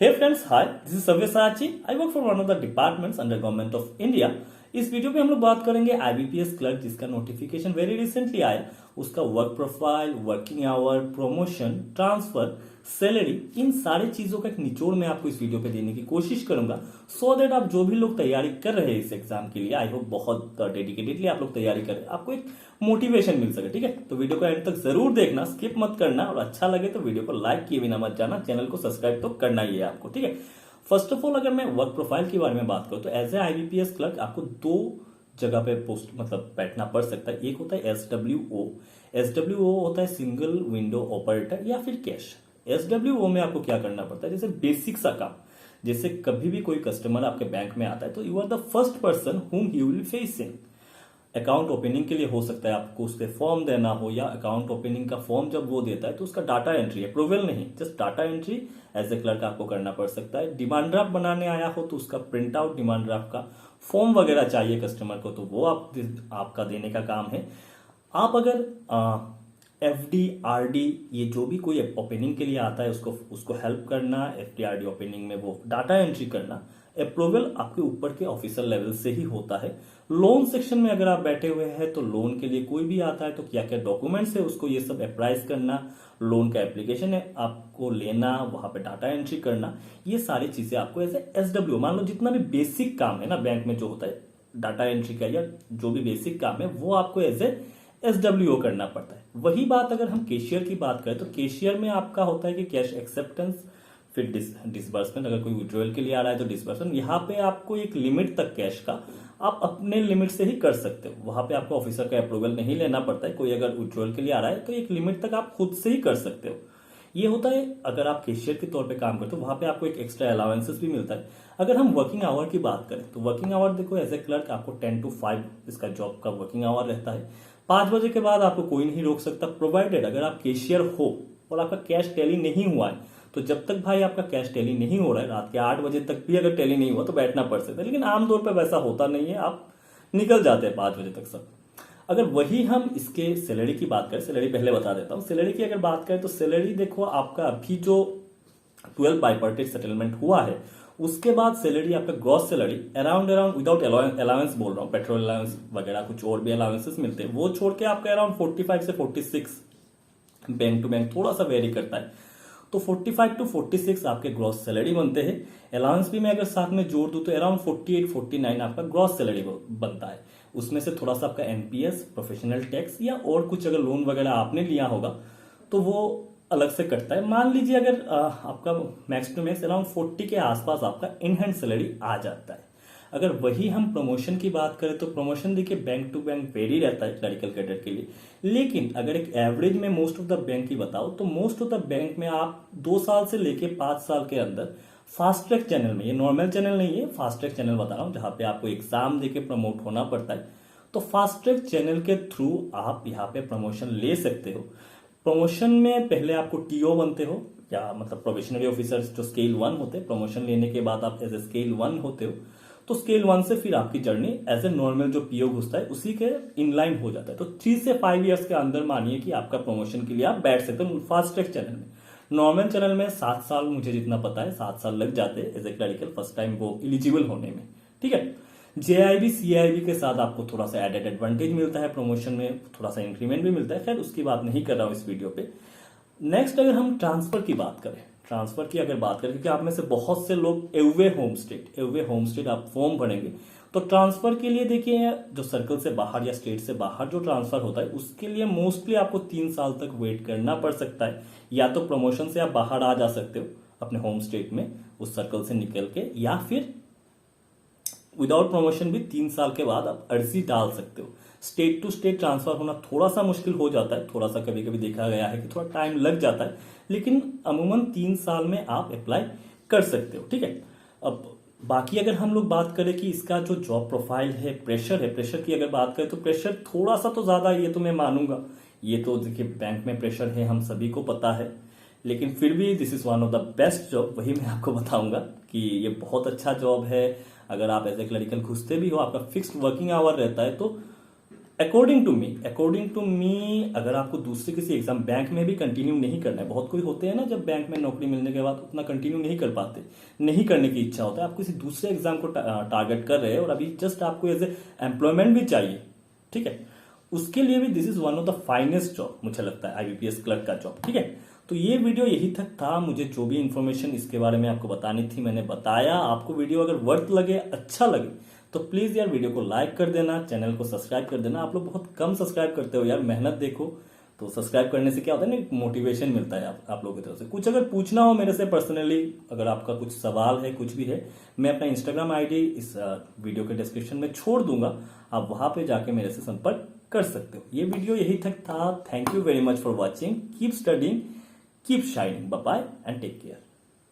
Hey friends, hi. This is Sabyasachi. I work for one of the departments under Government of India. इस video पे हम लोग बात करेंगे आईबीपीएस क्लर्क जिसका नोटिफिकेशन वेरी रिसेंटली आया, उसका work profile, working hour, promotion, transfer, salary, इन सारी चीजों का एक निचोड़ मैं आपको इस वीडियो पे देने की कोशिश करूंगा सो दैट आप जो भी लोग तैयारी कर रहे हैं इस एग्जाम के लिए, आई होप बहुत डेडिकेटेडली आप लोग तैयारी करें, आपको एक मोटिवेशन मिल सके। ठीक है, तो वीडियो को एंड तक जरूर देखना, स्किप मत करना, और अच्छा लगे तो वीडियो को लाइक किए बिना मत जाना, चैनल को सब्सक्राइब तो करना ही है आपको। ठीक है, फर्स्ट ऑफ ऑल अगर मैं वर्क प्रोफाइल के बारे में बात करूं तो एज ए आईबीपीएस क्लर्क आपको दो जगह पे पोस्ट मतलब बैठना पड़ सकता है। एक होता है एसडब्ल्यूओ। एसडब्ल्यूओ होता है सिंगल विंडो ऑपरेटर या फिर कैश। एसडब्ल्यूओ में आपको क्या करना पड़ता है, जैसे बेसिक सा काम, जैसे कभी भी कोई कस्टमर आपके बैंक में आता है तो you are the first person whom he will facing. Account opening के लिए हो सकता है आपको उसके फॉर्म देना हो, या अकाउंट ओपनिंग का फॉर्म जब वो देता है तो उसका डाटा एंट्री, अप्रूवल नहीं, just data entry as a clerk आपको करना पड़ सकता है। डिमांड ड्राफ्ट बनाने आया हो तो उसका प्रिंट आउट डिमांड ड्राफ्ट का फॉर्म वगैरह चाहिए कस्टमर को, तो वो आपका देने का काम है। आप अगर एफडी आरडी ये जो भी कोई ओपनिंग के लिए आता है उसको हेल्प करना, एफडी आरडी ओपनिंग में वो डाटा एंट्री करना, अप्रूवल आपके ऊपर के ऑफिसर लेवल से ही होता है। लोन सेक्शन में अगर आप बैठे हुए हैं तो लोन के लिए कोई भी आता है तो क्या क्या डॉक्यूमेंट्स है उसको ये सब अप्राइज करना, लोन का एप्लीकेशन है आपको लेना, वहां पे डाटा एंट्री करना, ये सारी चीजें आपको एज एसडब्ल्यू, मान लो जितना भी बेसिक काम है ना बैंक में जो होता है डाटा एंट्री का या जो भी बेसिक काम है वो आपको एज ए एसडब्ल्यूओ करना पड़ता है। वही बात अगर हम कैशियर की बात करें तो कैशियर में आपका होता है कि कैश एक्सेप्टेंस, फिर डिसबर्समेंट, अगर कोई विड्रॉल के लिए आ रहा है तो डिसबर्समेंट, यहाँ पे आपको एक लिमिट तक कैश का आप अपने लिमिट से ही कर सकते हो, वहां पे आपको ऑफिसर का अप्रूवल नहीं लेना पड़ता है। कोई अगर विड्रॉल के लिए आ रहा है तो एक लिमिट तक आप खुद से ही कर सकते हो। ये होता है अगर आप कैशियर के तौर पे काम करते हो, वहां पे आपको एक एक्स्ट्रा अलाउंसेस भी मिलता है। अगर हम वर्किंग आवर की बात करें तो वर्किंग आवर देखो एज ए क्लर्क आपको 10 to 5 इसका जॉब का वर्किंग आवर रहता है। 5 बजे के बाद आपको कोई नहीं रोक सकता, प्रोवाइडेड अगर आप कैशियर हो और आपका कैश टैली नहीं हुआ है, तो जब तक भाई आपका कैश टैली नहीं हो रहा है, रात के 8 बजे तक भी अगर टैली नहीं हुआ तो बैठना पड़ सकता है, लेकिन आमतौर पर वैसा होता नहीं है, आप निकल जाते हैं 5 बजे तक सब। अगर वही हम इसके सैलरी की बात करें, सैलरी पहले बता देता हूं, सैलरी की अगर बात करें तो सैलरी देखो आपका अभी जो 12 बाइपार्टेट सेटलमेंट हुआ है उसके बाद सैलरी आपका gross salary around without allowance बोल रहा हूँ, पेट्रोल अलाउंस वगैरह कुछ और भी अलाउंसेस मिलते हैं, वो छोड़ के आपका अराउंड 45 से 46, बैंक टू बैंक थोड़ा सा वेरी करता है, तो 45 to 46 आपके ग्रॉस सैलरी बनते हैं। अलाउंस भी मैं अगर साथ में जोड़ दूं तो अराउंड 48-49 आपका ग्रॉस सैलरी बनता है। उसमें से थोड़ा सा आपका एनपीएस, प्रोफेशनल टैक्स या और कुछ अगर लोन वगैरह आपने लिया होगा तो वो अलग से कटता है। मान लीजिए अगर आपका मैक्स टू मैक्स अराउंड 40 के आसपास आपका इन हैंड सैलरी आ जाता है। अगर वही हम प्रमोशन की बात करें तो प्रमोशन देखिए बैंक टू बैंक वेरी रहता है क्लरिकल कैडर के लिए, लेकिन अगर एक एवरेज में मोस्ट ऑफ द बैंक की बताओ तो मोस्ट ऑफ द बैंक में आप 2 साल से लेके 5 साल के अंदर फास्ट ट्रैक चैनल में, ये नॉर्मल चैनल नहीं है, फास्ट ट्रैक चैनल बता रहा हूं जहां पे आपको एग्जाम देके प्रमोट होना पड़ता है, तो फास्ट ट्रैक चैनल के थ्रू आप यहाँ पे प्रमोशन ले सकते हो। प्रमोशन में पहले आपको टीओ बनते हो या मतलब प्रोबेशनरी ऑफिसर्स जो स्केल 1 होते हैं, प्रमोशन लेने के बाद आप एज ए स्केल 1 होते हो, तो स्केल 1 से फिर आपकी जर्नी एज ए नॉर्मल जो पीओ घुसता है उसी के इनलाइन हो जाता है। तो 3 से 5 इयर्स के अंदर मानिए कि आपका प्रमोशन के लिए आप बैठ सकते हो फास्ट ट्रैक चैनल में। नॉर्मल चैनल में 7 साल, मुझे जितना पता है 7 साल लग जाते हैं as a clerical first time वो एलिजिबल होने में। ठीक है, जेआईबी सीआईबी के साथ आपको थोड़ा सा एडेड एडवांटेज मिलता है, प्रमोशन में थोड़ा सा इंक्रीमेंट भी मिलता है, खैर उसकी बात नहीं कर रहा हूं इस वीडियो पे। नेक्स्ट अगर हम ट्रांसफर की बात करें, ट्रांसफर की अगर बात करें, क्योंकि आप में से बहुत से लोग एवे होम स्टेट आप फॉर्म भरेंगे, तो ट्रांसफर के लिए देखिए जो सर्कल से बाहर या स्टेट से बाहर जो ट्रांसफर होता है उसके लिए मोस्टली आपको 3 साल तक वेट करना पड़ सकता है। या तो प्रमोशन से आप बाहर आ जा सकते हो अपने होम स्टेट में उस सर्कल से निकल के, या फिर विदाउट प्रमोशन भी 3 साल के बाद आप अर्जी डाल सकते हो। स्टेट टू स्टेट ट्रांसफर होना थोड़ा सा मुश्किल हो जाता है, थोड़ा सा कभी कभी देखा गया है कि थोड़ा टाइम लग जाता है, लेकिन अमूमन 3 साल में आप अप्लाई कर सकते हो। ठीक है, अब बाकी अगर हम लोग बात करें कि इसका जो जॉब प्रोफाइल है, प्रेशर की अगर बात करें तो प्रेशर थोड़ा सा तो ज्यादा, ये तो मैं मानूंगा, ये तो देखिए बैंक में प्रेशर है हम सभी को पता है, लेकिन फिर भी this is one of the best job, वही मैं आपको बताऊंगा कि ये बहुत अच्छा जॉब है। अगर आप एज ए क्लरिकल घुसते भी हो, आपका फिक्स्ड वर्किंग आवर रहता है, तो अकॉर्डिंग टू मी अगर आपको दूसरे किसी एग्जाम बैंक में भी कंटिन्यू नहीं करना है, बहुत कोई होते हैं ना जब बैंक में नौकरी मिलने के बाद उतना कंटिन्यू नहीं कर पाते, नहीं करने की इच्छा होता है, आप किसी दूसरे एग्जाम को टारगेट कर रहे हैं और अभी जस्ट आपको एज ए एम्प्लॉयमेंट भी चाहिए, ठीक है, उसके लिए भी this is one of the finest job मुझे लगता है आईबीपीएस क्लर्क का जॉब, ठीक है। तो ये वीडियो यही तक था, मुझे जो भी इंफॉर्मेशन इसके बारे में आपको बतानी थी मैंने बताया। आपको वीडियो अगर वर्थ लगे, अच्छा लगे तो प्लीज यार वीडियो को लाइक कर देना, चैनल को सब्सक्राइब कर देना। आप लोग बहुत कम सब्सक्राइब करते हो यार, मेहनत देखो। तो सब्सक्राइब करने से क्या होता है ना, मोटिवेशन मिलता है आप लोगों की तरफ से। कुछ अगर पूछना हो मेरे से पर्सनली, अगर आपका कुछ सवाल है, कुछ भी है, मैं अपना इंस्टाग्राम आईडी इस वीडियो के डिस्क्रिप्शन में छोड़ दूंगा, आप वहां पे जाके मेरे से संपर्क कर सकते हो। ये वीडियो यही तक था। Thank you very much for watching. Keep studying, keep shining. Bye bye and take care.